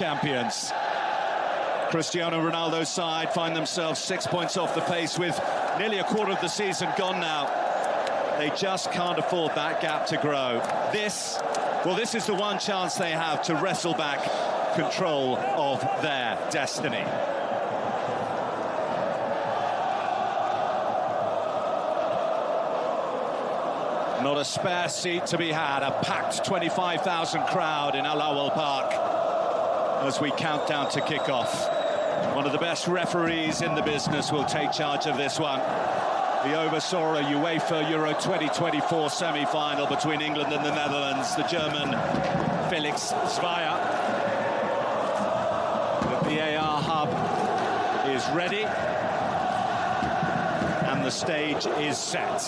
Champions. Cristiano Ronaldo's side find themselves 6 points off the pace with nearly a quarter of the season gone now. They just can't afford that gap to grow. This is the one chance they have to wrestle back control of their destiny. Not a spare seat to be had. A packed 25,000 crowd in Al-Awwal Park as we count down to kick-off. One of the best referees in the business will take charge of this one. He oversaw a UEFA Euro 2024 semi-final between England and the Netherlands. The German Milinković-Savić. The VAR hub is ready and the stage is set.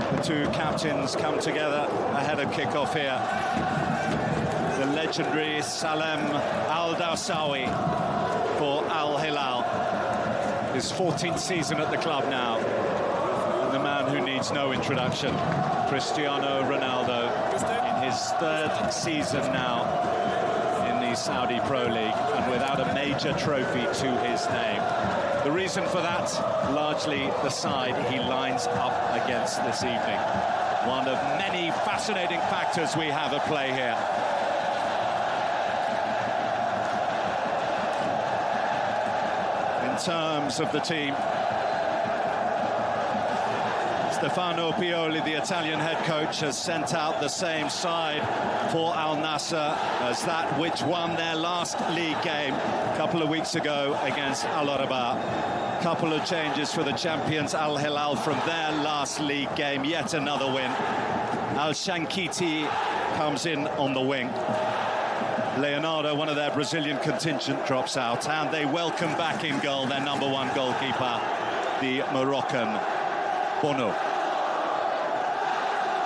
The two captains come together ahead of kick-off here. The legendary Salem Al-Dawsawi for Al Hilal. His 14th season at the club now. And the man who needs no introduction, Cristiano Ronaldo, in his third season now in the Saudi Pro League and without a major trophy to his name. The reason for that, largely the side he lines up against this evening. One of many fascinating factors we have at play here. In terms of the team, Stefano Pioli, the Italian head coach, has sent out the same side for Al Nassr as that which won their last league game a couple of weeks ago against Al-Awwal. Couple of changes for the champions Al Hilal from their last league game. Yet another win. Al-Shankiti comes in on the wing. Leonardo, one of their Brazilian contingent, drops out, and they welcome back in goal their #1 goalkeeper, the Moroccan Bono.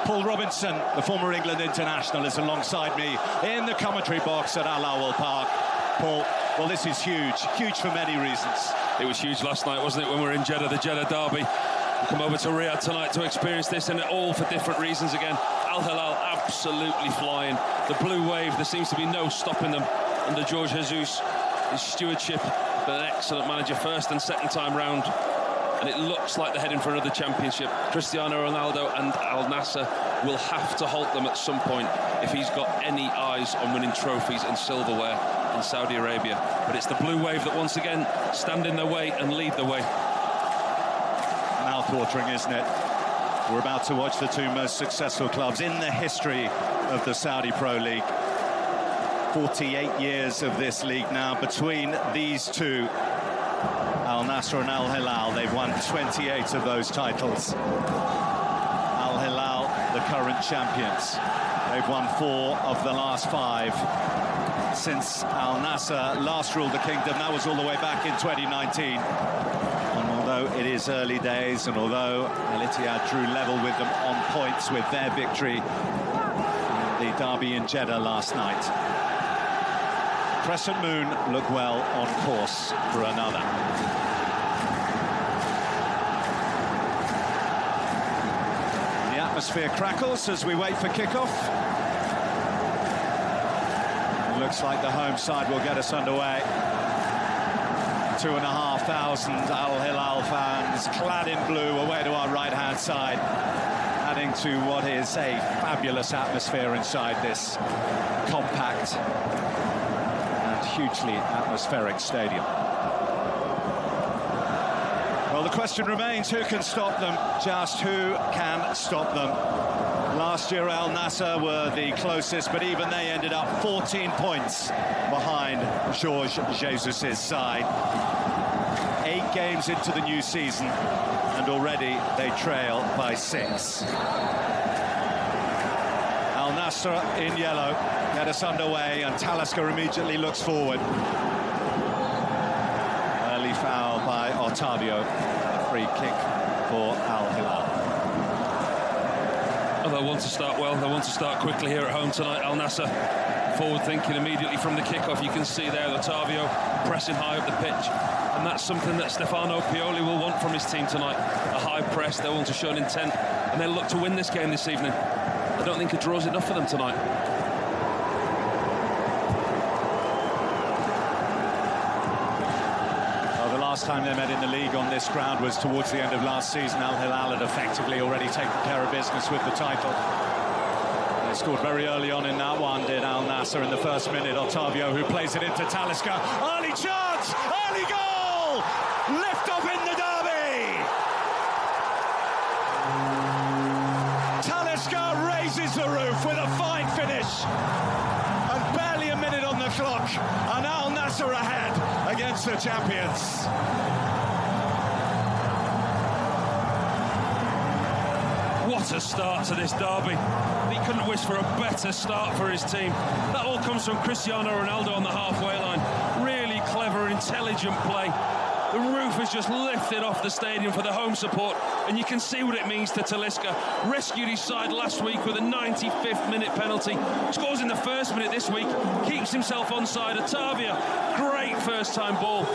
Paul Robinson, the former England international, is alongside me in the commentary box at Al-Awwal Park. Paul, well, this is huge for many reasons. It was huge last night, wasn't it, when we were in Jeddah, the Jeddah Derby. We come over to Riyadh tonight to experience this, and all for different reasons again. Al Hilal absolutely flying. The blue wave, there seems to be no stopping them under Jorge Jesus. His stewardship, but an excellent manager first and second time round. And it looks like they're heading for another championship. Cristiano Ronaldo and Al Nassr will have to halt them at some point if he's got any eyes on winning trophies and silverware in Saudi Arabia. But it's the blue wave that once again stand in their way and lead the way. Mouth-watering, isn't it? We're about to watch the two most successful clubs in the history of the Saudi Pro League. 48 years of this league now between these two. Al Nassr and Al Hilal, they've won 28 of those titles. Al Hilal, the current champions. They've won 4 of the last 5. Since Al Nassr last ruled the kingdom, that was all the way back in 2019. And although it is early days, and although Al-Ittihad drew level with them on points with their victory in the derby in Jeddah last night, Crescent Moon look well on course for another. The atmosphere crackles as we wait for kickoff. It looks like the home side will get us underway. 2,500 Al Hilal fans clad in blue away to our right-hand side, adding to what is a fabulous atmosphere inside this compact and hugely atmospheric stadium. Well, the question remains, who can stop them? Just who can stop them? Last year Al Nassr were the closest, but even they ended up 14 points behind Jorge Jesus' side. 8 games into the new season, and already they trail by 6. Al Nassr in yellow get us underway, and Talisca immediately looks forward. Early foul by Otávio, a free kick for Al Hilal. Oh, they want to start well, they want to start quickly here at home tonight. Al Nassr forward thinking immediately from the kickoff. You can see there Otávio pressing high up the pitch, and that's something that Stefano Pioli will want from his team tonight. A high press, they want to show an intent, and they'll look to win this game this evening. I don't think a draw's enough for them tonight. Well, the last time they met in the league on this ground was towards the end of last season. Al Hilal had effectively already taken care of business with the title. They scored very early on in that one, did Al Nassr in the first minute. Otávio, who plays it into Talisca. Early chance! Early goal! Lift off in the derby! Talisca raises the roof with a fine finish. And barely a minute on the clock. And Al Nassr ahead against the champions. What a start to this derby. He couldn't wish for a better start for his team. That all comes from Cristiano Ronaldo on the halfway line. Really clever, intelligent play. The roof has just lifted off the stadium for the home support, and you can see what it means to Talisca. Rescued his side last week with a 95th minute penalty. Scores in the first minute this week. Keeps himself onside. Otávio, great first-time ball.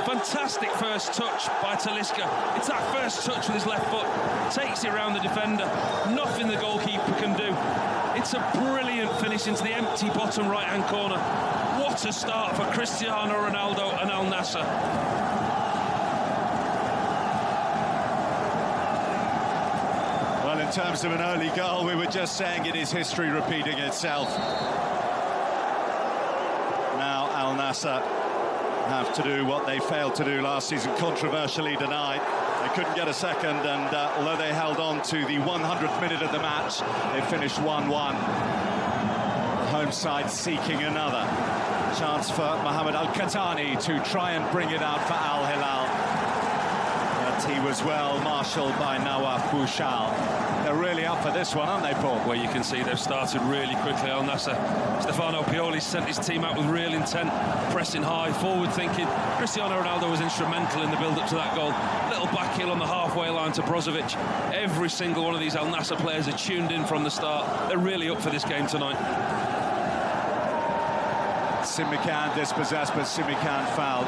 Fantastic first touch by Talisca. It's that first touch with his left foot. Takes it around the defender. Nothing the goalkeeper can do. It's a brilliant finish into the empty bottom right-hand corner. What a start for Cristiano Ronaldo and Al Nassr. Well, in terms of an early goal, we were just saying it is history repeating itself. Now Al Nassr have to do what they failed to do last season, controversially denied. They couldn't get a second, and although they held on to the 100th minute of the match, they finished 1-1. The home side seeking another chance for Mohamed Al-Qahtani to try and bring it out for Al Hilal. But he was well marshalled by Nawaf Bouchal. They're really up for this one, aren't they, Paul? Well, you can see they've started really quickly. Al Nassr, Stefano Pioli sent his team out with real intent, pressing high, forward thinking. Cristiano Ronaldo was instrumental in the build-up to that goal. Little back heel on the halfway line to Brozovic. Every single one of these Al Nassr players are tuned in from the start. They're really up for this game tonight. Simikan dispossessed, but Simikan fouled.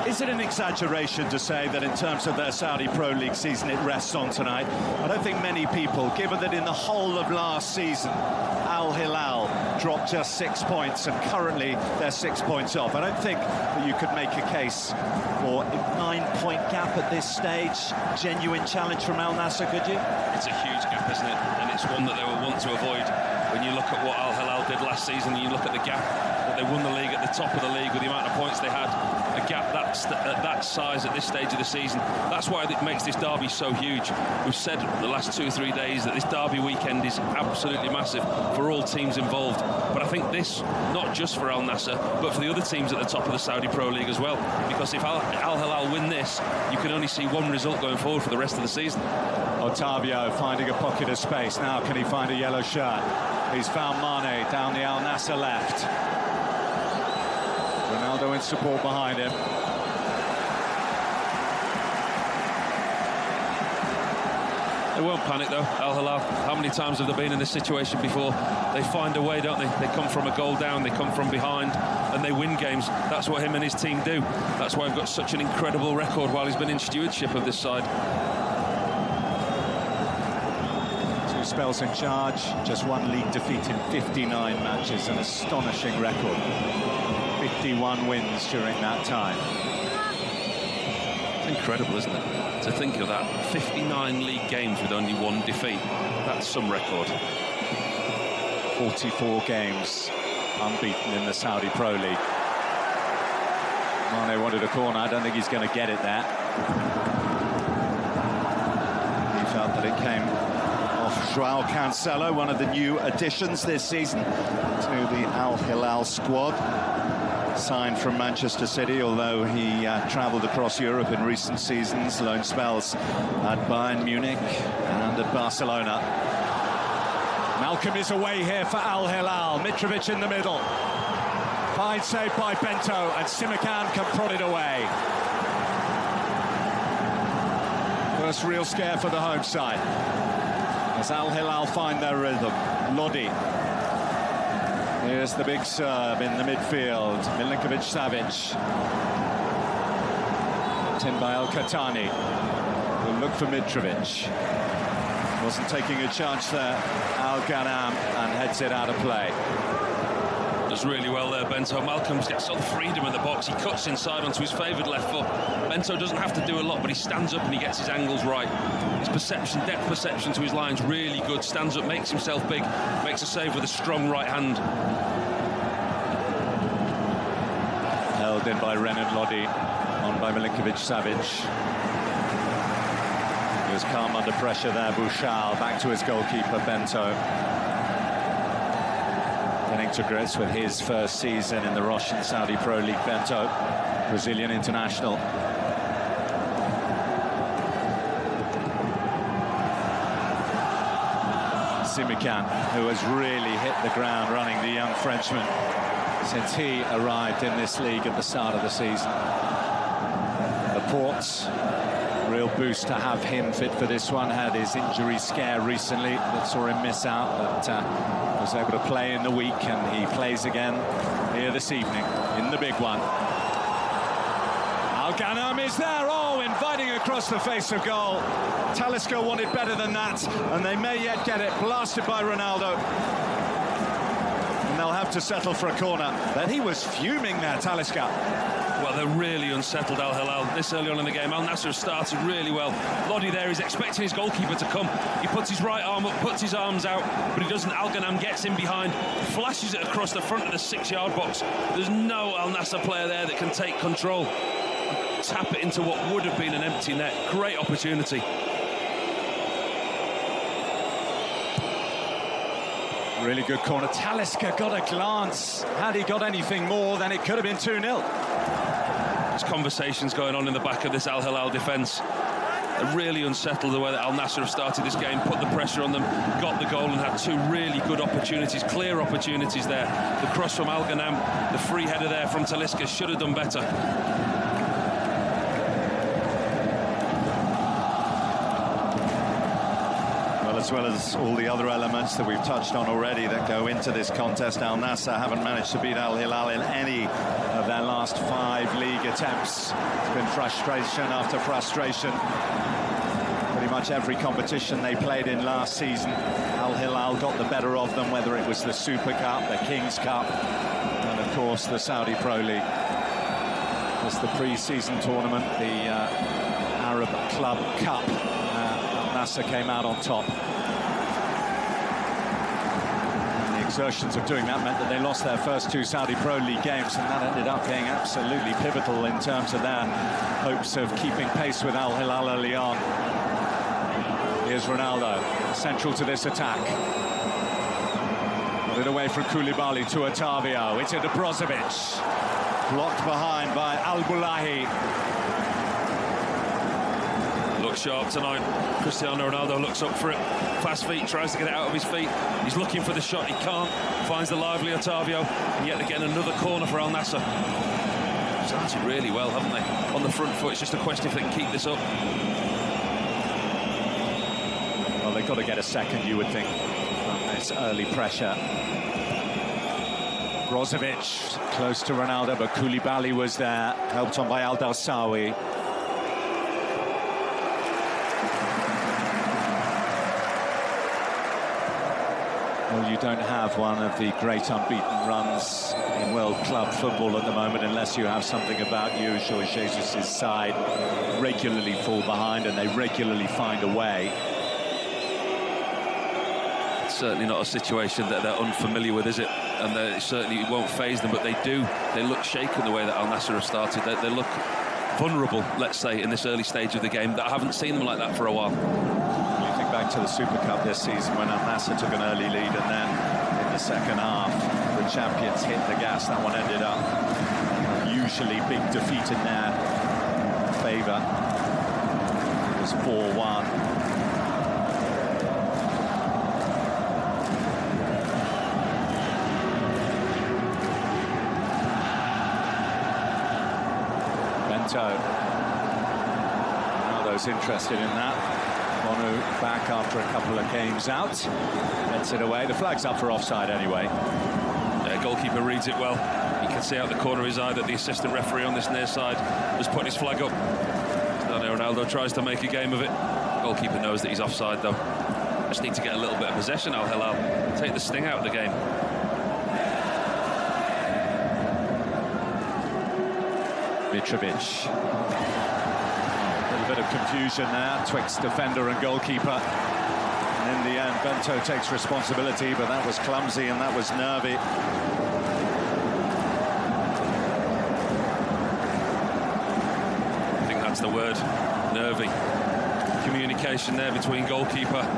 Is it an exaggeration to say that in terms of their Saudi Pro League season it rests on tonight? I don't think many people, given that in the whole of last season Al Hilal dropped just 6 points and currently they're 6 points off. I don't think that you could make a case for a 9-point gap at this stage. Genuine challenge from Al Nassr, could you? It's a huge gap, isn't it? And it's one that they will want to avoid. When you look at what Al Hilal did last season and you look at the gap that they won the league at the top of the league with the amount of points they had, a gap at that size at this stage of the season, that's why it makes this derby so huge. We've said the last 2 or 3 days that this derby weekend is absolutely massive for all teams involved, but I think this, not just for Al Nassr, but for the other teams at the top of the Saudi Pro League as well, because if Al Hilal win this, you can only see one result going forward for the rest of the season. Otávio finding a pocket of space. Now can he find a yellow shirt? He's found Mane down the Al Nassr left. Ronaldo in support behind him. They won't panic though, Al Hilal. How many times have they been in this situation before? They find a way, don't they? They come from a goal down, they come from behind, and they win games. That's what him and his team do. That's why he's got such an incredible record while he's been in stewardship of this side. 2 spells in charge, just 1 league defeat in 59 matches, an astonishing record. 51 wins during that time. It's incredible, isn't it? To think of that, 59 league games with only 1 defeat. That's some record. 44 games unbeaten in the Saudi Pro League. Mane wanted a corner. I don't think he's going to get it there. He felt that it came off Joao Cancelo, one of the new additions this season to the Al Hilal squad. Signed from Manchester City, although he travelled across Europe in recent seasons, loan spells at Bayern Munich and at Barcelona. Malcolm is away here for Al Hilal. Mitrovic in the middle. Fine save by Bento, and Simikan can prod it away. First real scare for the home side as Al Hilal find their rhythm. Lodi. Here's the big serve in the midfield. Milinković-Savić. In by Al-Qahtani. We'll look for Mitrovic. Wasn't taking a chance there, Al-Ghanam, and heads it out of play. Does really well there, Bento. Malcolm gets all the freedom in the box. He cuts inside onto his favoured left foot. Bento doesn't have to do a lot, but he stands up and he gets his angles right. His perception, depth perception to his line's really good. Stands up, makes himself big, makes a save with a strong right hand. Held in by Renan Lodi, on by Milinković-Savić. He was calm under pressure there, Bouchal, back to his goalkeeper, Bento. Getting to grips with his first season in the Russian Saudi Pro League. Bento, Brazilian international. Simikan, who has really hit the ground running, the young Frenchman, since he arrived in this league at the start of the season. Laporte's real boost to have him fit for this one. Had his injury scare recently that saw him miss out, but was able to play in the week, and he plays again here this evening in the big one. Al-Ghanam is there, inviting across the face of goal. Talisca wanted better than that, and they may yet get it. Blasted by Ronaldo. And they'll have to settle for a corner. But he was fuming there, Talisca. Well, they're really unsettled, Al Hilal, this early on in the game. Al Nassr started really well. Lodi there is expecting his goalkeeper to come. He puts his right arm up, puts his arms out, but he doesn't. Al-Ghanam gets in behind, flashes it across the front of the 6-yard box. There's no Al Nassr player there that can take control. Tap it into what would have been an empty net. Great opportunity. Really good corner. Talisca got a glance. Had he got anything more, then it could have been 2-0. There's conversations going on in the back of this Al Hilal defence. They're really unsettled the way that Al Nassr have started this game, put the pressure on them, got the goal and had two really good opportunities, clear opportunities there. The cross from Al-Ghanam, the free header there from Talisca, should have done better. As well as all the other elements that we've touched on already that go into this contest, Al Nassr haven't managed to beat Al Hilal in any of their last 5 league attempts. It's been frustration after frustration. Pretty much every competition they played in last season, Al Hilal got the better of them, whether it was the Super Cup, the King's Cup, and of course the Saudi Pro League. It's the pre-season tournament, the Arab Club Cup. Al Nassr came out on top. Exertions of doing that meant that they lost their first 2 Saudi Pro League games, and that ended up being absolutely pivotal in terms of their hopes of keeping pace with Al Hilal Lyon. Here's Ronaldo, central to this attack. Got it away from Koulibaly to Otávio. It's into Brozovic. Blocked behind by Al-Bulahi. Looks sharp tonight. Cristiano Ronaldo looks up for it. Fast feet, tries to get it out of his feet. He's looking for the shot, he can't. Finds the lively Otávio. And yet again, another corner for Al Nassr. Started really well, haven't they? On the front foot, it's just a question if they can keep this up. Well, they've got to get a second, you would think, from this early pressure. Brozovic close to Ronaldo, but Koulibaly was there, helped on by Al-Dawsawi. Well, you don't have one of the great unbeaten runs in world club football at the moment unless you have something about you. Jorge Jesus' side regularly fall behind and they regularly find a way. It's certainly not a situation that they're unfamiliar with, is it? And it certainly won't faze them, but they do. They look shaken the way that Al Nassr have started. They look vulnerable, let's say, in this early stage of the game. I haven't seen them like that for a while. Back to the Super Cup this season when Al Nassr took an early lead, and then in the second half the champions hit the gas. That one ended up usually big defeat in their favour. It was 4-1. Bento. Ronaldo's interested in that. Bonu back after a couple of games out. Gets it away. The flag's up for offside anyway. Yeah, goalkeeper reads it well. You can see out the corner of his eye that the assistant referee on this near side has put his flag up. Ronaldo tries to make a game of it. Goalkeeper knows that he's offside though. just need to get a little bit of possession, Al Hilal. Take the sting out of the game. Mitrovic. A little bit of confusion there twixt defender and goalkeeper. And in the end, Bento takes responsibility, but that was clumsy and that was nervy. I think that's the word, nervy. Communication there between goalkeeper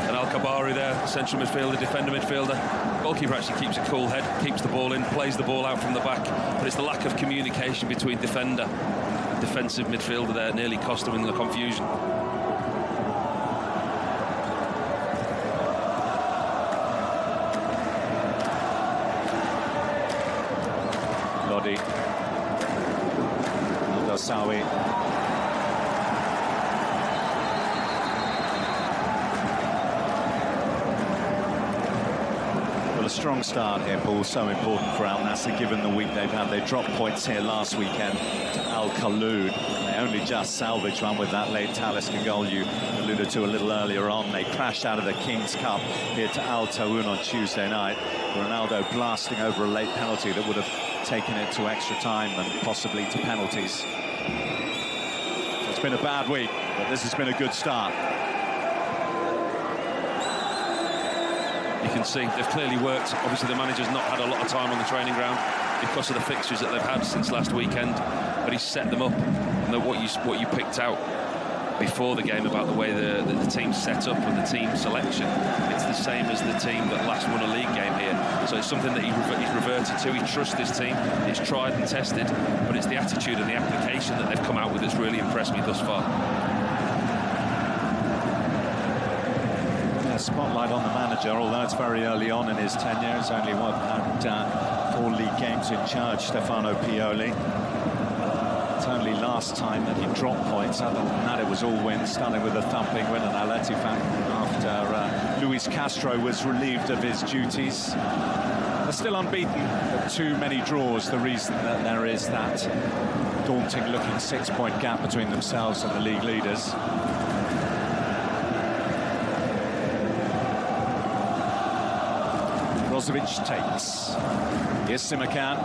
and Al-Kabari there, central midfielder, defender midfielder. Goalkeeper actually keeps a cool head, keeps the ball in, plays the ball out from the back, but it's the lack of communication between defender and defensive midfielder there nearly cost him in the confusion. Lodi. Al-Dasawi. A strong start here, Paul, so important for Al Nassr given the week they've had. They dropped points here last weekend to Al Khaloud. They only just salvaged one with that late Talisca goal you alluded to a little earlier on. They crashed out of the King's Cup here to Al Tawoun on Tuesday night. Ronaldo blasting over a late penalty that would have taken it to extra time and possibly to penalties. So it's been a bad week, but this has been a good start. You can see they've clearly worked. Obviously the manager's not had a lot of time on the training ground because of the fixtures that they've had since last weekend, but he's set them up. And what you picked out before the game about the way the team's set up and the team selection, it's the same as the team that last won a league game here. So it's something that he's reverted to. He trusts his team, it's tried and tested, but it's the attitude and the application that they've come out with that's really impressed me thus far. Spotlight on the manager, although it's very early on in his tenure. It's only had 4 league games in charge, Stefano Pioli. It's only last time that he dropped points. Other than that, it was all wins, starting with a thumping win at Al-Ettifaq after Luis Castro was relieved of his duties. They're still unbeaten, but too many draws. The reason that there is that daunting-looking 6-point gap between themselves and the league leaders. Brozovic takes. Here's Simakan.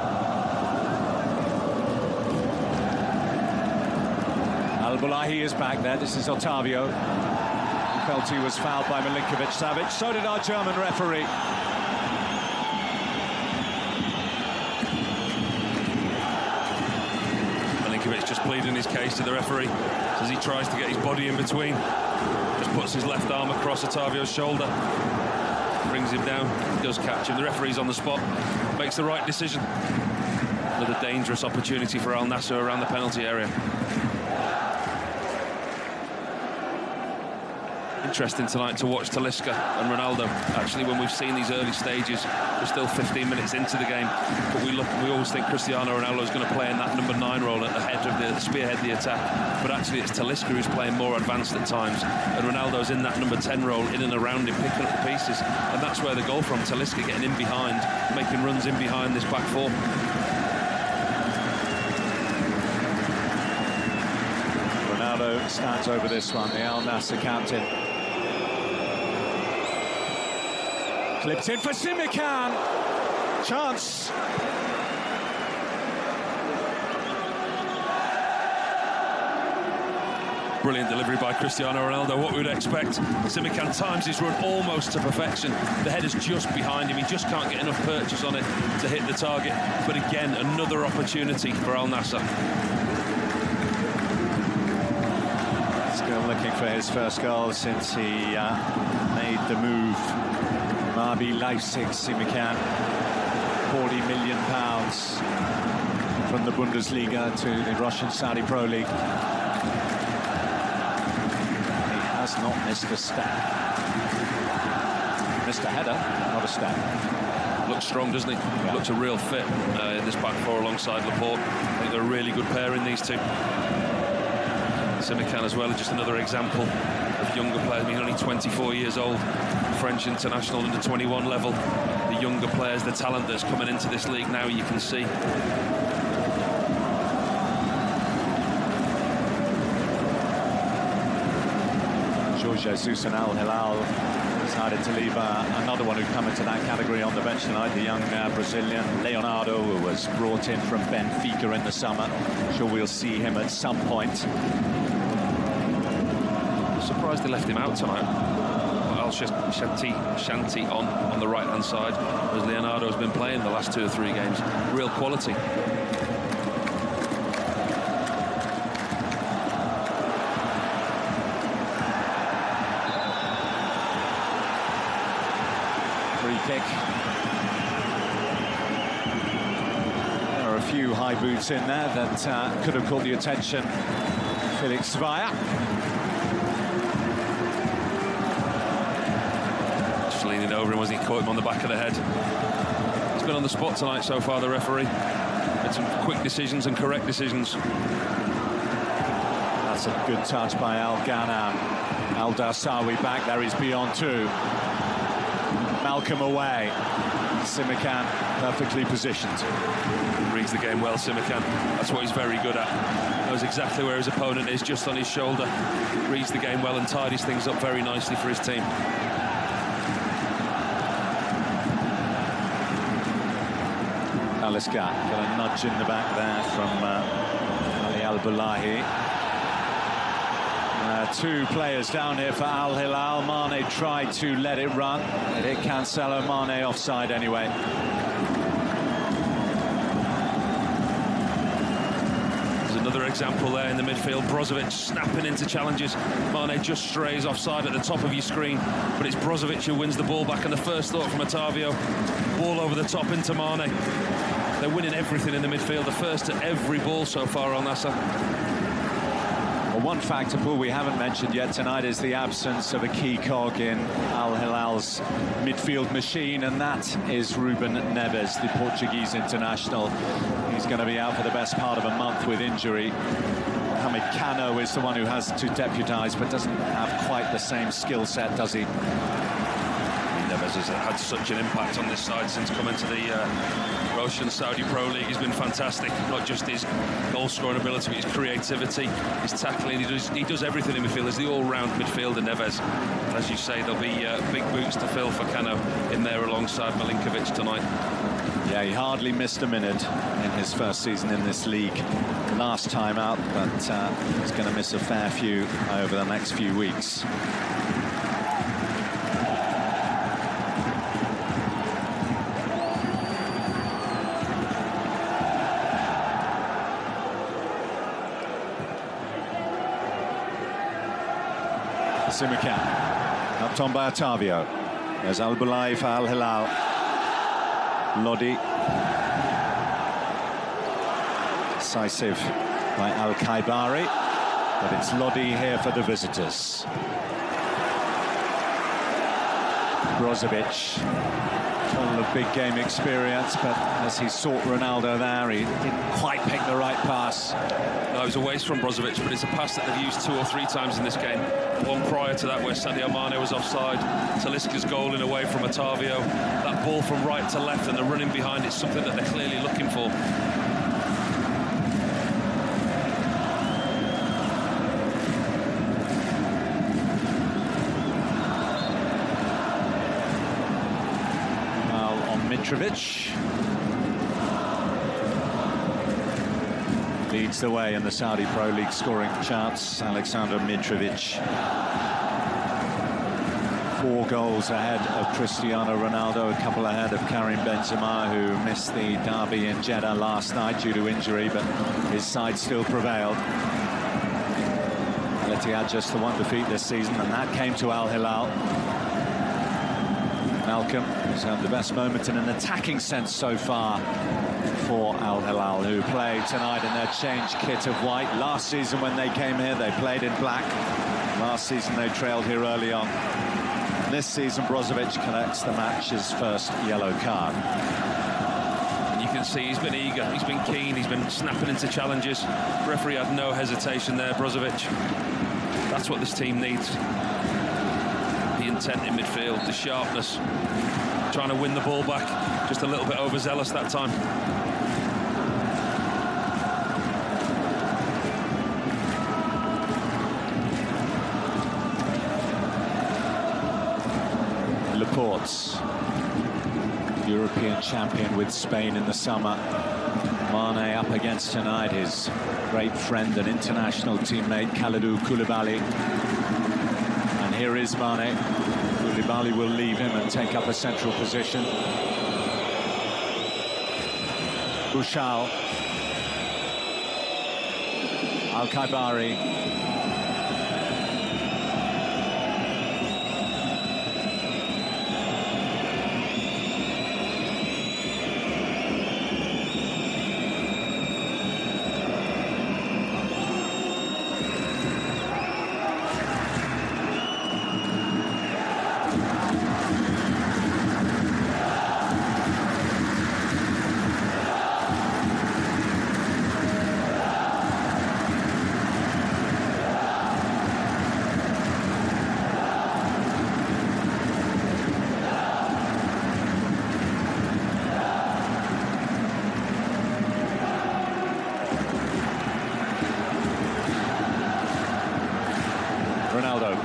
Al-Bulahi is back there. This is Otávio. He felt he was fouled by Milinković-Savić. So did our German referee. Milinković just pleading his case to the referee as he tries to get his body in between. Just puts his left arm across Otávio's shoulder. Brings him down, does catch him. The referee's on the spot, makes the right decision. Another dangerous opportunity for Al Nassr around the penalty area. Interesting tonight to watch Talisca and Ronaldo. Actually, when we've seen these early stages, we're still 15 minutes into the game, but we always think Cristiano Ronaldo is going to play in that number 9 role at the head of the spearhead the attack. But actually, it's Talisca who's playing more advanced at times, and Ronaldo's in that number 10 role, in and around him, picking up the pieces, and that's where the goal from Talisca, getting in behind, making runs in behind this back four. Ronaldo stands over this one, the Al Nassr captain. Clipped in for Simakan. Chance. Brilliant delivery by Cristiano Ronaldo. What we would expect. Simakan times his run almost to perfection. The header's just behind him. He just can't get enough purchase on it to hit the target. But again, another opportunity for Al Nassr. Still looking for his first goal since he made the move. RB Leipzig, Simakan, £40 million from the Bundesliga to the Russian Saudi Pro League. He has not missed a step. Missed a header, not a step. Looks strong, doesn't he? Yeah. Looks a real fit in this back four alongside Laporte. I think they're a really good pair in these two. Simakan as well, just another example of younger players. I mean, only 24 years old. French international under 21 level. The younger players, the talent that's coming into this league now, you can see. Jorge Jesus and Al Hilal Decided to leave another one who come into that category on the bench tonight, the young Brazilian Leonardo, who was brought in from Benfica in the summer. I'm sure we'll see him at some point. Surprised they left him out tonight. Shanti on the right-hand side, as Leonardo's been playing the last 2 or 3 games. Real quality. Free kick. There are a few high boots in there that could have caught the attention. Milinković-Savić. Leaning over him, was he caught him on the back of the head. He's been on the spot tonight so far, the referee. Made some quick decisions and correct decisions. That's a good touch by Al Ghanam. Al Darsawi back there, he's beyond 2. Malcolm away. Simikan perfectly positioned. Reads the game well, Simikan. That's what he's very good at. Knows exactly where his opponent is, just on his shoulder. Reads the game well and tidies things up very nicely for his team. Talisca got a nudge in the back there from Ali Al-Bulahi. 2 players down here for Al Hilal. Mane tried to let it run. It hit Cancelo. Mane offside anyway. There's another example there in the midfield. Brozovic snapping into challenges. Mane just strays offside at the top of your screen, but it's Brozovic who wins the ball back, and the first thought from Otávio. Ball over the top into Mane. They're winning everything in the midfield. The first to every ball so far, Al Nassr. Well, one factor, Paul, we haven't mentioned yet tonight is the absence of a key cog in Al Hilal's midfield machine, and that is Ruben Neves, the Portuguese international. He's going to be out for the best part of a month with injury. Mohamed Kano is the one who has to deputise, but doesn't have quite the same skill set, does he? Neves has had such an impact on this side since coming to the Russian Saudi Pro League. He's been fantastic. Not just his goal-scoring ability, but his creativity, his tackling. He does everything in midfield. He's the all-round midfielder, Neves. As you say, there'll be big boots to fill for Cano in there alongside Milinković tonight. Yeah, he hardly missed a minute in his first season in this league last time out, but he's going to miss a fair few over the next few weeks. Simikan, up on by Otávio. There's Al-Bulahi for Al Hilal. Lodi. Decisive by Al-Kaibari, but it's Lodi here for the visitors. Brozovic, full of big game experience, but as he sought Ronaldo there, he didn't quite pick the right pass. No, it was a waste from Brozovic, but it's a pass that they've used 2 or 3 times in this game. One prior to that where Sadio Mane was offside. Talisca's goal in away from Otávio. That ball from right to left and the running behind is something that they're clearly looking for. Now on Mitrovic. Leads the way in the Saudi Pro League scoring charts, Aleksandar Mitrovic. 4 goals ahead of Cristiano Ronaldo, a couple ahead of Karim Benzema, who missed the derby in Jeddah last night due to injury, but his side still prevailed. Al-Ittihad just the 1 defeat this season, and that came to Al Hilal. Malcolm has had the best moment in an attacking sense so far for Al Hilal, who played tonight in their changed kit of white. Last season when they came here, they played in black. Last season they trailed here early on. This season, Brozovic collects the match's first yellow card. You can see he's been eager, he's been keen, he's been snapping into challenges. The referee had no hesitation there, Brozovic. That's what this team needs. The intent in midfield, the sharpness, trying to win the ball back. Just a little bit overzealous that time. reports. European champion with Spain in the summer. Mane up against tonight his great friend and international teammate Kalidou Koulibaly. And here is Mane. Koulibaly will leave him and take up a central position. Bouchal. Al-Khaibari. Ronaldo.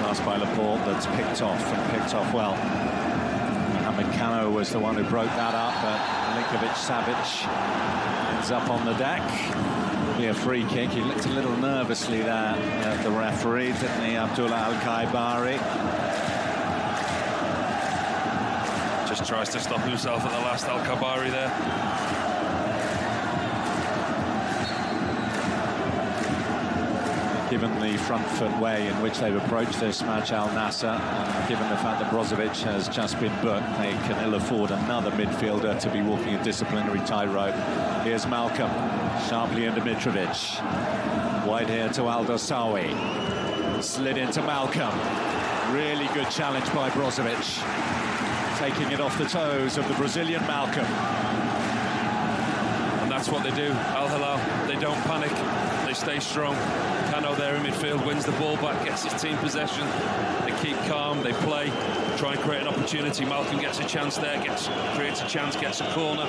Pass by Laporte that's picked off and picked off well. Mohamed Kano was the one who broke that up, but Milinković-Savić ends up on the deck. It'll be a free kick. He looked a little nervously there at the referee, didn't he, Abdullah Al-Khaibari? Just tries to stop himself at the last. Al-Khaibari there. Given the front foot way in which they've approached this match, Al Nassr, and given the fact that Brozovic has just been booked, they can ill afford another midfielder to be walking a disciplinary tightrope. Here's Malcolm, sharply into Mitrovic. Wide here to Al-Dosawi. Slid into Malcolm. Really good challenge by Brozovic. Taking it off the toes of the Brazilian Malcolm. And that's what they do, Al Hilal. They don't panic, they stay strong. Cano there in midfield wins the ball back, gets his team possession. They keep calm, they play, try and create an opportunity. Malcolm gets a chance there, creates a chance, gets a corner.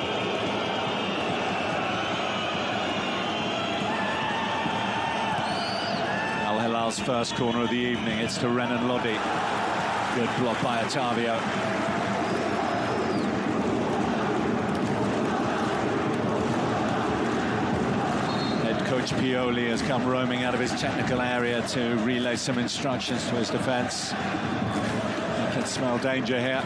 Al Hilal's first corner of the evening. It's to Renan Lodi. Good block by Otávio. Coach Pioli has come roaming out of his technical area to relay some instructions to his defence. You can smell danger here.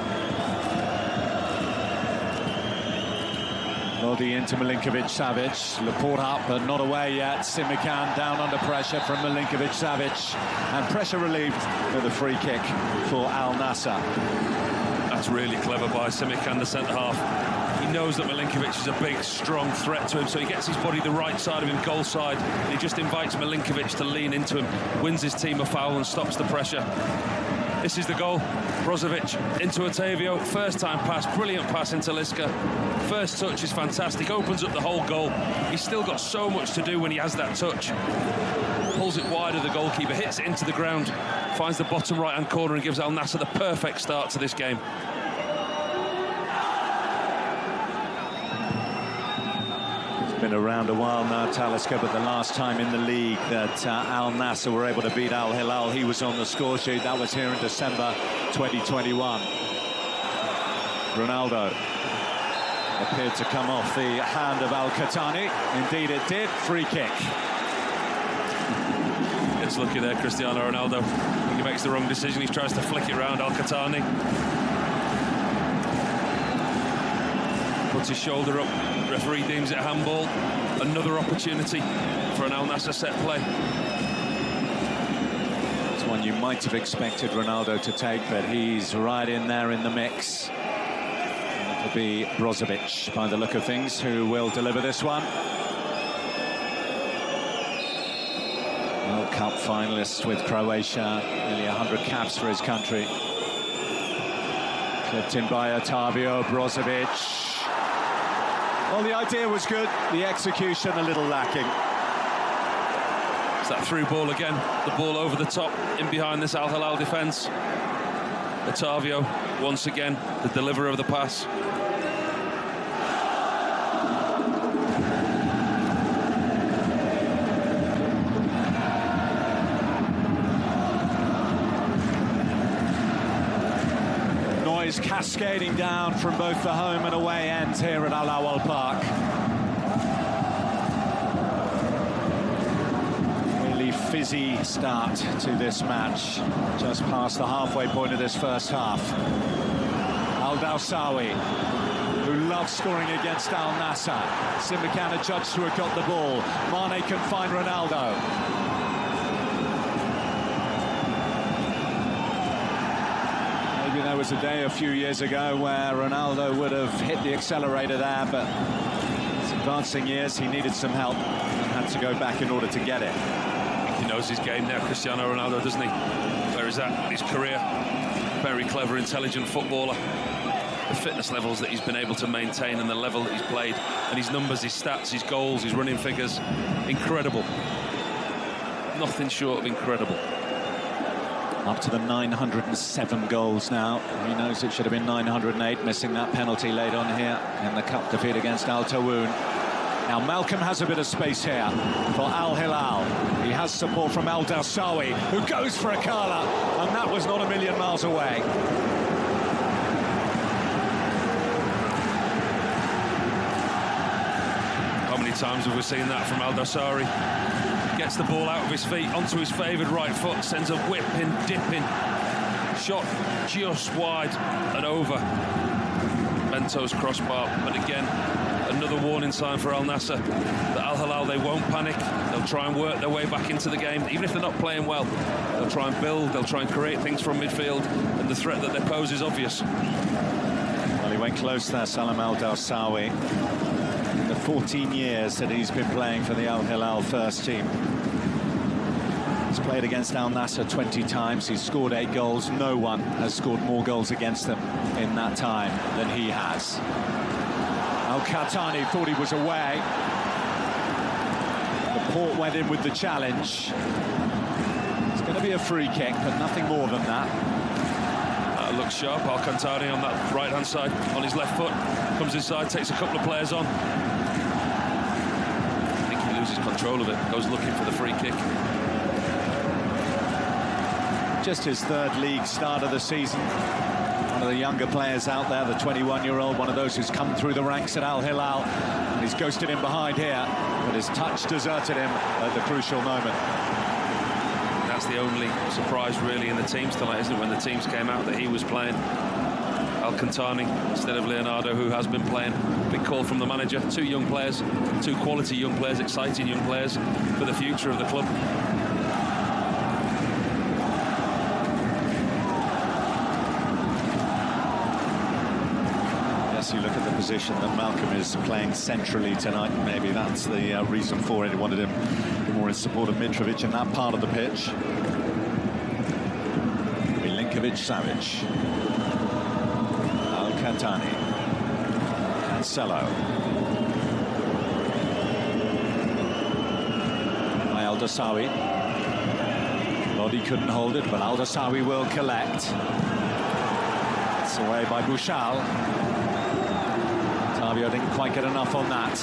Lodi into Milinković-Savić. Laporte up, but not away yet. Simikan down under pressure from Milinković-Savić. And pressure relieved with a free kick for Al Nassr. That's really clever by Simikan, the centre-half. He knows that Milinković is a big, strong threat to him, so he gets his body the right side of him, goal side, and he just invites Milinković to lean into him, wins his team a foul and stops the pressure. This is the goal. Brozovic into Otávio, first time pass, brilliant pass into Talisca. First touch is fantastic, opens up the whole goal. He's still got so much to do when he has that touch. Pulls it wide of the goalkeeper, hits it into the ground, finds the bottom right-hand corner and gives Al Nassr the perfect start to this game. Been around a while now, Talisca, but the last time in the league that Al Nassr were able to beat Al Hilal, he was on the score sheet. That was here in December 2021. Ronaldo appeared to come off the hand of Al-Qahtani. Indeed it did. Free kick. It's lucky there, Cristiano Ronaldo. He makes the wrong decision. He tries to flick it around Al-Qahtani. Puts his shoulder up. Referee deems it a handball. Another opportunity for an Al Nassr set play. It's one you might have expected Ronaldo to take, but he's right in there in the mix. And it'll be Brozovic, by the look of things, who will deliver this one. World Cup finalist with Croatia, nearly 100 caps for his country. Clipped in by Otávio. Brozovic. Well, the idea was good, the execution a little lacking. It's that through ball again, the ball over the top, in behind this Al Hilal defence. Otávio, once again, the deliverer of the pass. is cascading down from both the home and away ends here at Al-Awwal Park. Really fizzy start to this match, just past the halfway point of this first half. Al-Dawsawi, who loves scoring against Al Nassr. Simikan adjudged to have got the ball. Mane can find Ronaldo. Maybe there was a day a few years ago where Ronaldo would have hit the accelerator there, but his advancing years, he needed some help and had to go back in order to get it. He knows his game now, Cristiano Ronaldo, doesn't he? Where is that in his career? Very clever, intelligent footballer. The fitness levels that he's been able to maintain and the level that he's played, and his numbers, his stats, his goals, his running figures, incredible. Nothing short of incredible. Up to the 907 goals now. He knows it should have been 908, missing that penalty late on here in the cup defeat against Al Tawoun. Now Malcolm has a bit of space here for Al Hilal. He has support from Al-Dawsawi, who goes for a curler, and that was not a million miles away. How many times have we seen that from Al-Dawsawi? Gets the ball out of his feet onto his favoured right foot, sends a whipping, dipping shot just wide and over Bento's crossbar. But again, another warning sign for Al Nassr that Al Hilal, they won't panic. They'll try and work their way back into the game. Even if they're not playing well, they'll try and build, they'll try and create things from midfield, and the threat that they pose is obvious. Well, he went close there, Salam Al-Dawsawi. In the 14 years that he's been playing for the Al Hilal first team, he's played against Al Nassr 20 times. He's scored 8 goals. No one has scored more goals against them in that time than he has. Al-Qahtani thought he was away. The port went in with the challenge. It's going to be a free kick, but nothing more than that. That looks sharp. Al-Qahtani on that right-hand side, on his left foot, comes inside, takes a couple of players on. I think he loses control of it, goes looking for the free kick. Just his third league start of the season. One of the younger players out there, the 21-year-old, one of those who's come through the ranks at Al Hilal. And he's ghosted him behind here, but his touch deserted him at the crucial moment. That's the only surprise really in the teams tonight, isn't it, when the teams came out that he was playing Al-Qahtani instead of Leonardo, who has been playing. Big call from the manager. 2 young players, 2 quality young players, exciting young players for the future of the club. You look at the position that Malcolm is playing centrally tonight. Maybe that's the reason for it. He wanted him more in support of Mitrovic in that part of the pitch. Milinković-Savić. Al-Qahtani. Cancelo. By Al-Dawsawi. Lodi couldn't hold it, but Al-Dawsawi will collect. It's away by Bouchal. Otávio didn't quite get enough on that.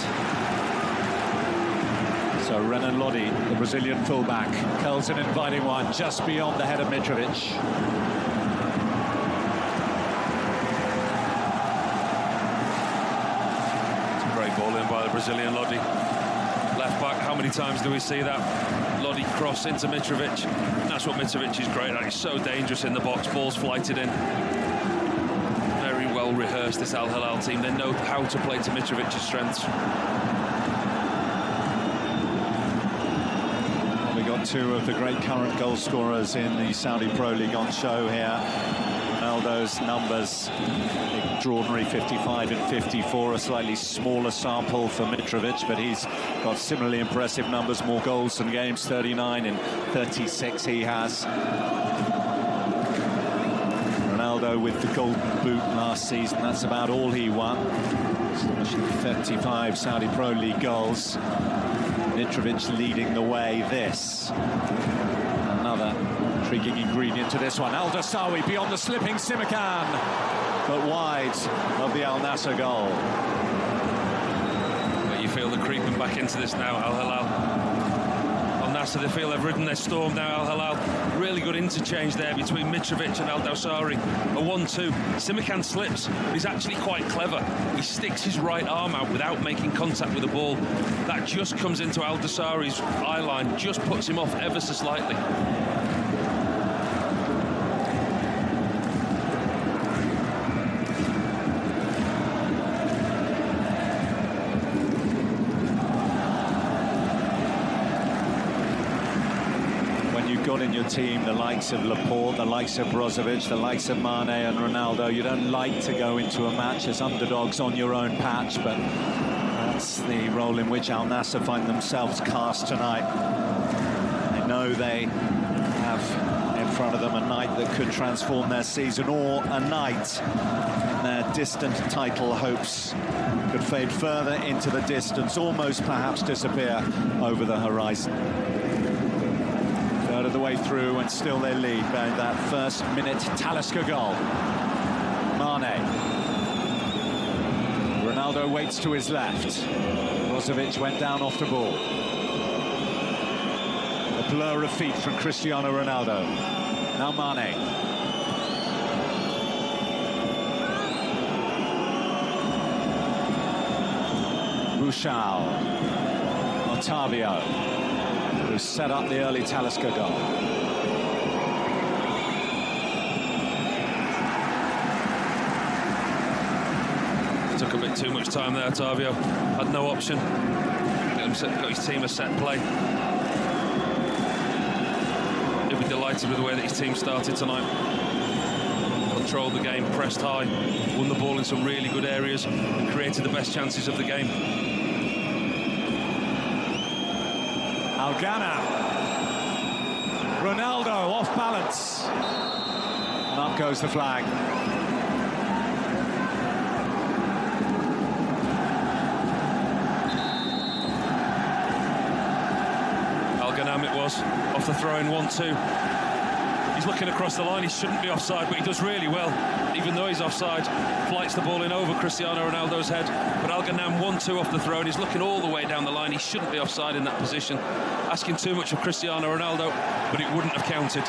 So Renan Lodi, the Brazilian fullback, curls an inviting one just beyond the head of Mitrovic. It's a great ball in by the Brazilian Lodi. Left back, how many times do we see that? Lodi cross into Mitrovic. That's what Mitrovic is great at. He's so dangerous in the box, balls flighted in. Well rehearsed, this Al Hilal team. They know how to play to Mitrovic's strengths. Well, we got 2 of the great current goal scorers in the Saudi Pro League on show here. Ronaldo's numbers, extraordinary 55 and 54, a slightly smaller sample for Mitrovic, but he's got similarly impressive numbers, more goals than games, 39 and 36 he has. Ronaldo with the golden boot last season, that's about all he won. 35 Saudi Pro League goals. Mitrovic leading the way. This another intriguing ingredient to this one. Al-Dawsawi beyond the slipping Simikan, but wide of the Al Nassr goal. But you feel they're creeping back into this now, Al Hilal. Al Al-Nassr, they feel they've ridden their storm now. Al Hilal, really good interchange there between Mitrovic and Al-Dawsari. A 1-2. Simikan slips. He's actually quite clever. He sticks his right arm out without making contact with the ball. That just comes into Al-Dawsari's eye line, just puts him off ever so slightly. Got in your team the likes of Laporte, the likes of Brozovic, the likes of Mane and Ronaldo. You don't like to go into a match as underdogs on your own patch, but that's the role in which Al-Nassr find themselves cast tonight. They know they have in front of them a night that could transform their season, or a night their distant title hopes could fade further into the distance, almost perhaps disappear over the horizon. Third of the way through, and still they lead by that first minute Talisca goal. Mane. Ronaldo waits to his left. Brozovic went down off the ball. A blur of feet from Cristiano Ronaldo. Now Mane. Bouchal. Otávio, who set up the early Talisca goal. Took a bit too much time there, Otávio. Had no option. Got his team a set play. He'll be delighted with the way that his team started tonight. Controlled the game, pressed high, won the ball in some really good areas, and created the best chances of the game. Algana. Ronaldo off balance. And up goes the flag. Algana it was, off the throw-in 1-2. He's looking across the line, he shouldn't be offside, but he does really well. Even though he's offside, flights the ball in over Cristiano Ronaldo's head. But Al-Ghanam 1-2 off the throw, and he's looking all the way down the line. He shouldn't be offside in that position. Asking too much of Cristiano Ronaldo, but it wouldn't have counted.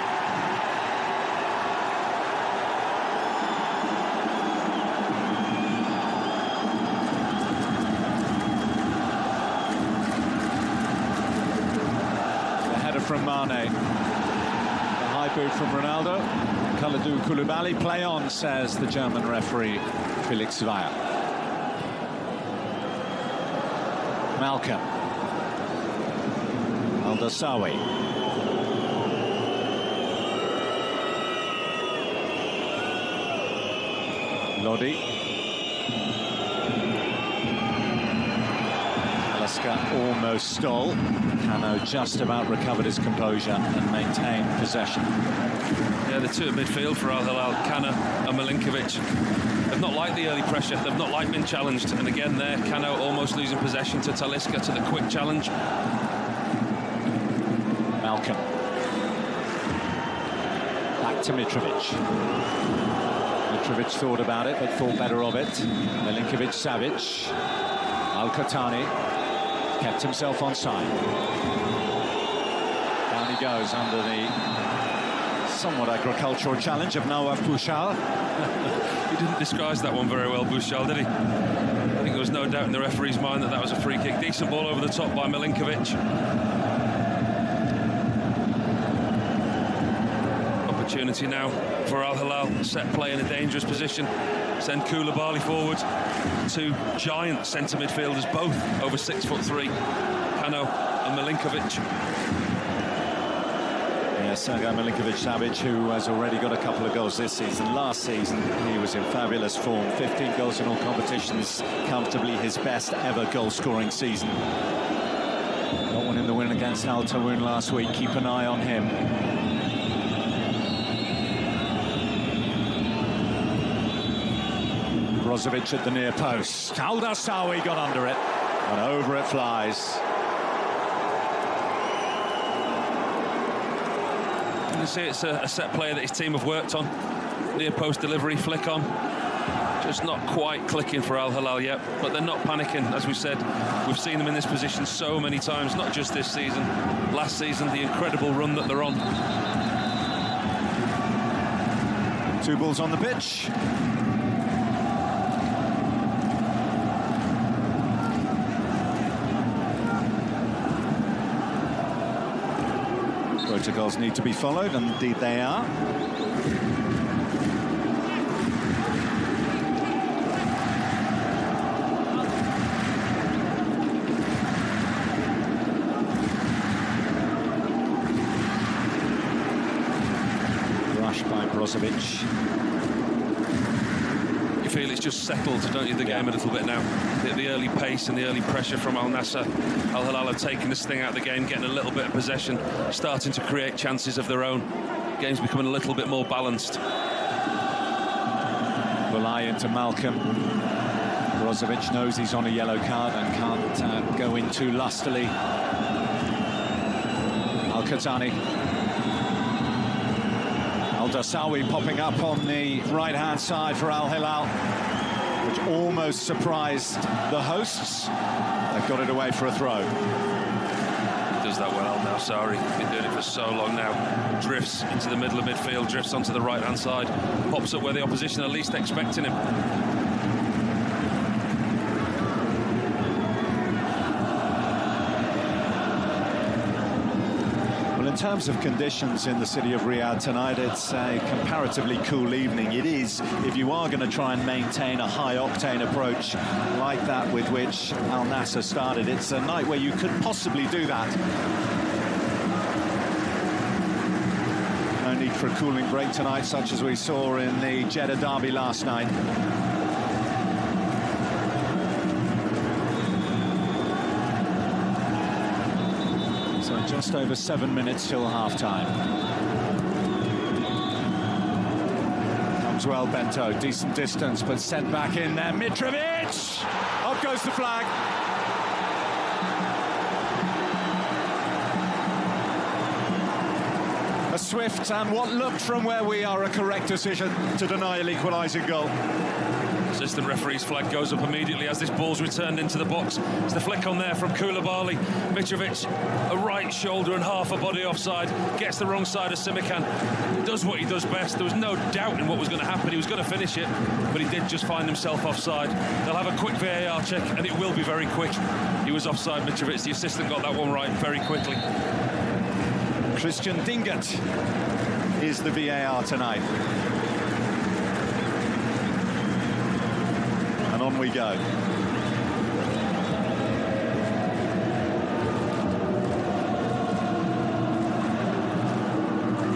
The header from Mane. The high boot from Ronaldo. Kalidou Koulibaly, play on, says the German referee, Felix Zweier. Malcolm. Al-Dawsari. Lodi. Talisca almost stole. Cano just about recovered his composure and maintained possession. Yeah, the two at midfield for Al Hilal, Cano and Milinković. They've not liked the early pressure, they've not liked being challenged, and again there, Cano almost losing possession to Talisca, to the quick challenge. Malcolm. Back to Mitrovic. Mitrovic thought about it, but thought better of it. Milinković-Savić. Al-Qahtani kept himself onside. Down he goes under the somewhat agricultural challenge of Nawaf Bouchal. He didn't disguise that one very well, Bouchal, did he? I think there was no doubt in the referee's mind that that was a free kick. Decent ball over the top by Milinković. Opportunity now for Al Hilal, set play in a dangerous position. Send Koulibaly forward. Two giant centre midfielders, both over 6'3", Cano and Milinković. Yeah, Sergej Milinković-Savić, who has already got a couple of goals this season. Last season, he was in fabulous form. 15 goals in all competitions, comfortably his best ever goal-scoring season. Got one in the win against Al Tawun last week. Keep an eye on him. Brozovic at the near post. Al-Dawsari got under it, and over it flies. You can see it's a set play that his team have worked on. Near post delivery, flick on. Just not quite clicking for Al Hilal yet, but they're not panicking. As we said, we've seen them in this position so many times, not just this season, last season, the incredible run that they're on. 2 balls on the pitch. Protocols need to be followed, and indeed they are. Brozović. You feel it's just settled, don't you, the game a little bit now? The early pace and the early pressure from Al Nassr. Al Hilal have taken this thing out of the game, getting a little bit of possession, starting to create chances of their own. Game's becoming a little bit more balanced. Bulai into Malcolm. Brozović knows he's on a yellow card and can't go in too lustily. Al-Qahtani. Al-Dawsawi popping up on the right-hand side for Al Hilal, which almost surprised the hosts. They've got it away for a throw. He does that well, Al-Dawsawi. Been doing it for so long now. Drifts into the middle of midfield, drifts onto the right-hand side, pops up where the opposition are least expecting him. In terms of conditions in the city of Riyadh tonight, it's a comparatively cool evening. It is, if you are going to try and maintain a high-octane approach like that with which Al Nassr started, it's a night where you could possibly do that. No need for a cooling break tonight, such as we saw in the Jeddah Derby last night. Just over 7 minutes till half-time. Comes well, Bento. Decent distance, but sent back in there. Mitrović! Up goes the flag. A swift and what looked from where we are a correct decision to deny an equalising goal. Assistant referee's flag goes up immediately as this ball's returned into the box. It's the flick on there from Koulibaly. Mitrović, a right shoulder and half a body offside, gets the wrong side of Simikan. Does what he does best. There was no doubt in what was going to happen. He was going to finish it, but he did just find himself offside. They'll have a quick VAR check, and it will be very quick. He was offside, Mitrović. The assistant got that one right very quickly. Christian Dinget is the VAR tonight. And on we go.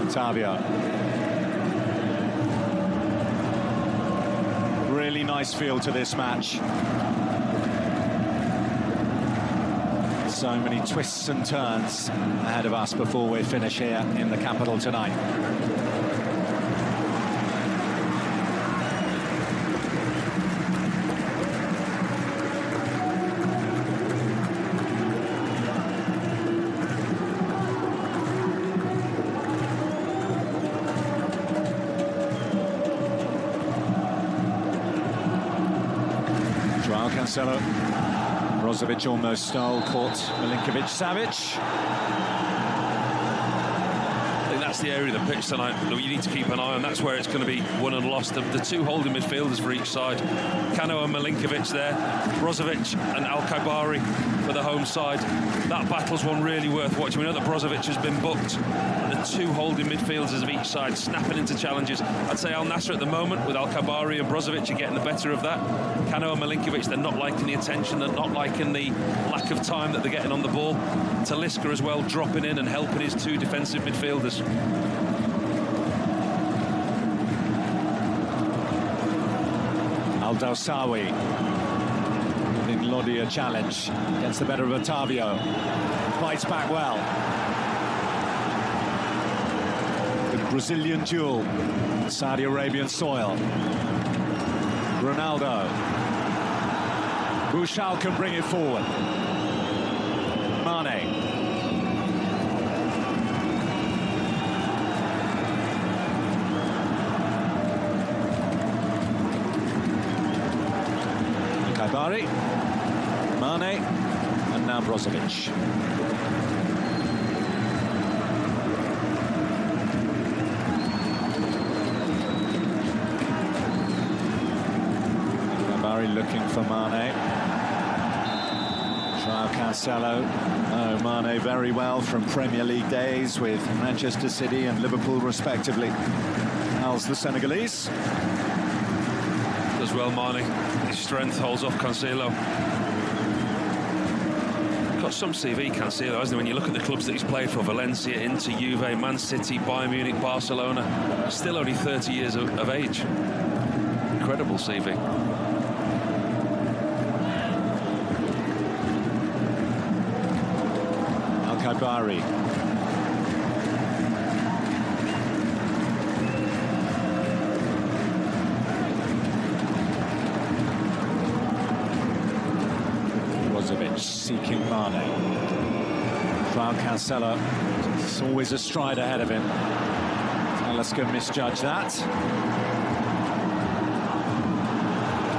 Otávio. Really nice feel to this match. So many twists and turns ahead of us before we finish here in the capital tonight. Cancelo. Brozović almost stole, caught Milinković-Savić. I think that's the area of the pitch tonight that you need to keep an eye on. That's where it's going to be won and lost. The two holding midfielders for each side. Cano and Milinković there. Brozović and Al-Khaibari for the home side. That battle's one really worth watching. We know that Brozović has been booked. The two holding midfielders of each side snapping into challenges. I'd say Al Nassr at the moment with Al-Khaibari and Brozović are getting the better of that. Cano and Milinković, they're not liking the attention, they're not liking the lack of time that they're getting on the ball. Talisca as well dropping in and helping his two defensive midfielders. Al-Dawsawi giving Lodi a challenge. Gets the better of Otávio. Fights back well. The Brazilian duel. Saudi Arabian soil. Ronaldo. Bouchal can bring it forward. Mane. Bari, Mane, and now Brozovic. Bari looking for Mane. João Cancelo. Oh, Mane very well from Premier League days with Manchester City and Liverpool respectively. How's the Senegalese? Does well, Mane. His strength holds off Cancelo. Got some CV, Cancelo, hasn't he? When you look at the clubs that he's played for, Valencia, Inter, Juve, Man City, Bayern Munich, Barcelona, still only 30 years of age. Incredible CV. Bari. Brozovic seeking Mane. João Cancelo. It's always a stride ahead of him. Talisca misjudged that.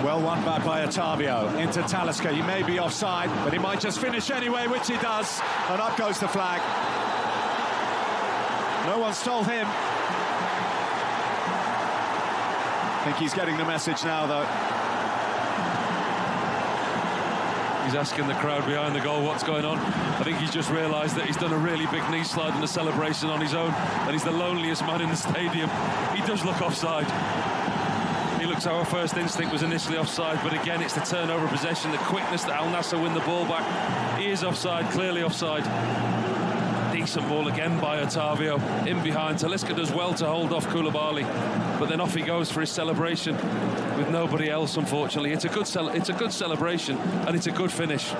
Well won back by Otávio into Talisca. He may be offside, but he might just finish anyway, which he does. And up goes the flag. No one stole him. I think he's getting the message now, though. He's asking the crowd behind the goal what's going on. I think he's just realised that he's done a really big knee slide in the celebration on his own, and he's the loneliest man in the stadium. He does look offside. He looks our first instinct was initially offside, but again it's the turnover possession, the quickness that Al Nassr win the ball back. He is offside, clearly offside. Decent ball again by Otávio, in behind. Talisca does well to hold off Koulibaly, but then off he goes for his celebration with nobody else, unfortunately. It's a good celebration, and it's a good finish.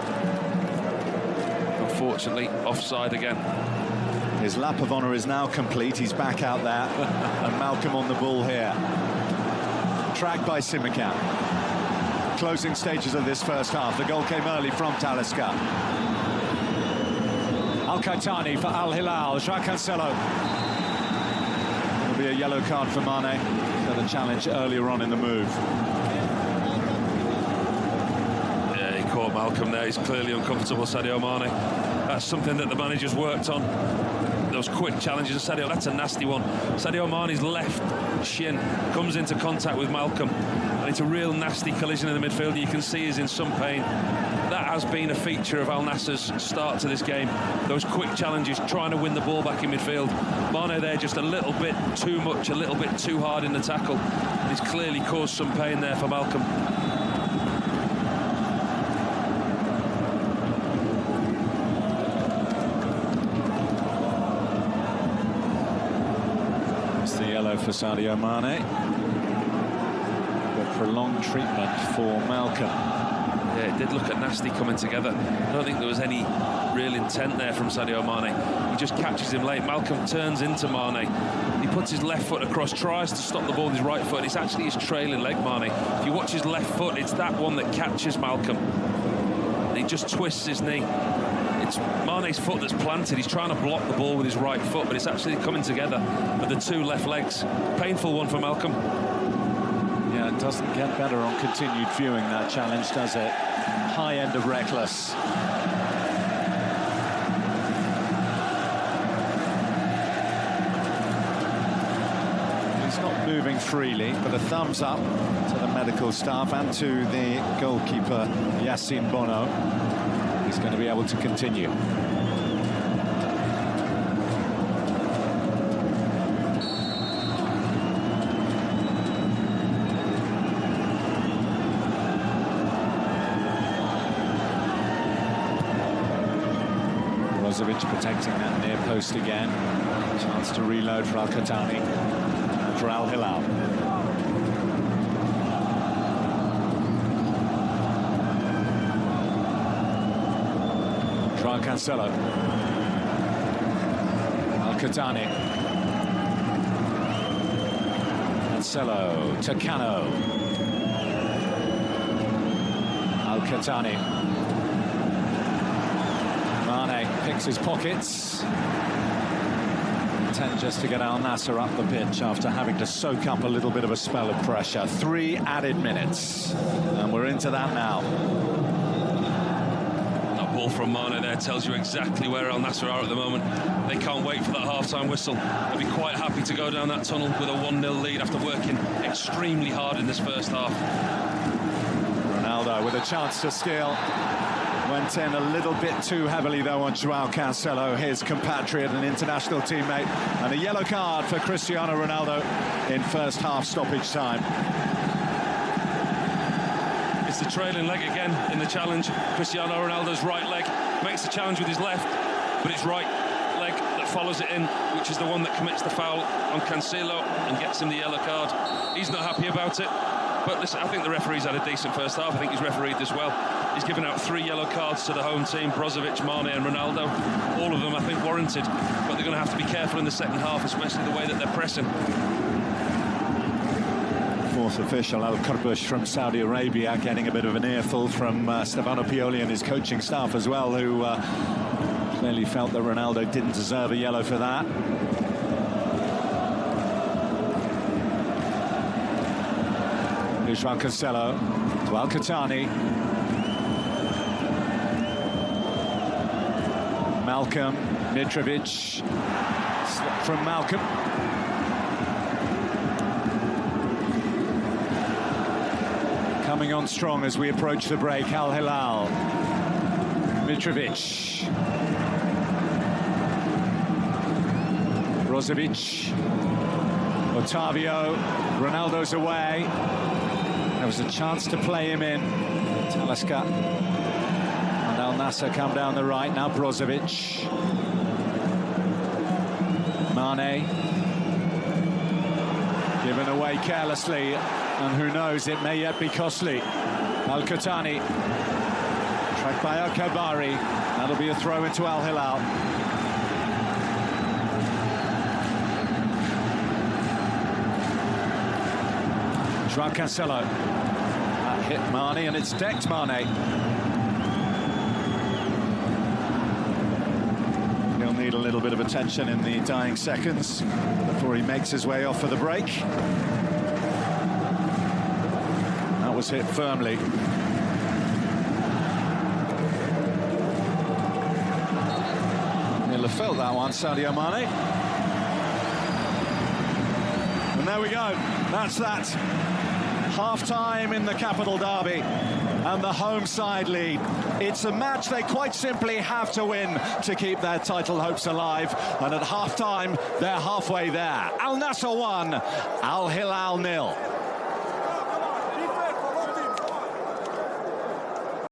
Unfortunately, offside again. His lap of honour is now complete. He's back out there, and Malcolm on the ball here. Tracked by Simikan. Closing stages of this first half. The goal came early from Talisca. Al-Qahtani for Al Hilal. João Cancelo. There'll be a yellow card for Mane for the challenge earlier on in the move. Yeah, he caught Malcolm there. He's clearly uncomfortable, Sadio Mane. That's something that the manager's worked on. Those quick challenges of Sadio, that's a nasty one. Sadio Mane's left shin comes into contact with Malcolm, and it's a real nasty collision in the midfield. You can see he's in some pain. That has been a feature of Al Nassr's start to this game. Those quick challenges, trying to win the ball back in midfield. Mane there just a little bit too much, a little bit too hard in the tackle. He's clearly caused some pain there for Malcolm. For Sadio Mane, but prolonged treatment for Malcolm. Yeah, it did look at nasty coming together. I don't think there was any real intent there from Sadio Mane. He just catches him late. Malcolm turns into Mane. He puts his left foot across, tries to stop the ball with his right foot, and it's actually his trailing leg, Mane. If you watch his left foot, it's that one that catches Malcolm. And he just twists his knee. It's Mane's foot that's planted. He's trying to block the ball with his right foot, but it's actually coming together with the two left legs. Painful one for Malcolm. Yeah, it doesn't get better on continued viewing, that challenge, does it? High end of reckless. He's not moving freely, but a thumbs up to the medical staff and to the goalkeeper, Yassine Bono. He's going to be able to continue. Brozovic protecting that near post again. Chance to reload for Al-Qahtani and for Al Hilal. João Cancelo. Al-Qahtani. Cancelo to Cano. Al-Qahtani. Mane picks his pockets. content just to get Al Nassr up the pitch after having to soak up a little bit of a spell of pressure. 3 added minutes, and we're into that now. That ball from Mane there tells you exactly where Al Nassr are at the moment. They can't wait for that half-time whistle. They'll be quite happy to go down that tunnel with a 1-0 lead after working extremely hard in this first half. Ronaldo with a chance to steal. Went in a little bit too heavily, though, on Joao Cancelo, his compatriot and international teammate. And a yellow card for Cristiano Ronaldo in first half stoppage time. It's the trailing leg again in the challenge. Cristiano Ronaldo's right leg makes the challenge with his left, but it's right leg that follows it in, which is the one that commits the foul on Cancelo and gets him the yellow card. He's not happy about it. But listen, I think the referee's had a decent first half. I think he's refereed this well. He's given out 3 yellow cards to the home team, Brozovic, Mane and Ronaldo. All of them, I think, warranted. But they're going to have to be careful in the second half, especially the way that they're pressing. Fourth official, Al-Awwal from Saudi Arabia, getting a bit of an earful from Stefano Pioli and his coaching staff as well, who clearly felt that Ronaldo didn't deserve a yellow for that. Joao Cancelo to Al-Qahtani. Malcolm, Mitrovic, from Malcolm. Coming on strong as we approach the break, Al Hilal. Mitrovic. Brozovic. Otávio. Ronaldo's away. There was a chance to play him in. Talisca and Al Nassr come down the right. Now Brozovic. Mane. Given away carelessly. And who knows, it may yet be costly. Al-Qahtani. Tracked by Al-Kabari. That'll be a throw into Al Hilal. Joao Cancelo. That hit Mane, and it's decked Mane. He'll need a little bit of attention in the dying seconds before he makes his way off for the break. That was hit firmly. He'll have felt that one, Sadio Mane. And there we go. That's that. Half-time in the Capital Derby and the home side lead. It's a match they quite simply have to win to keep their title hopes alive. And at half-time, they're halfway there. Al Nassr 1, Al Hilal 0.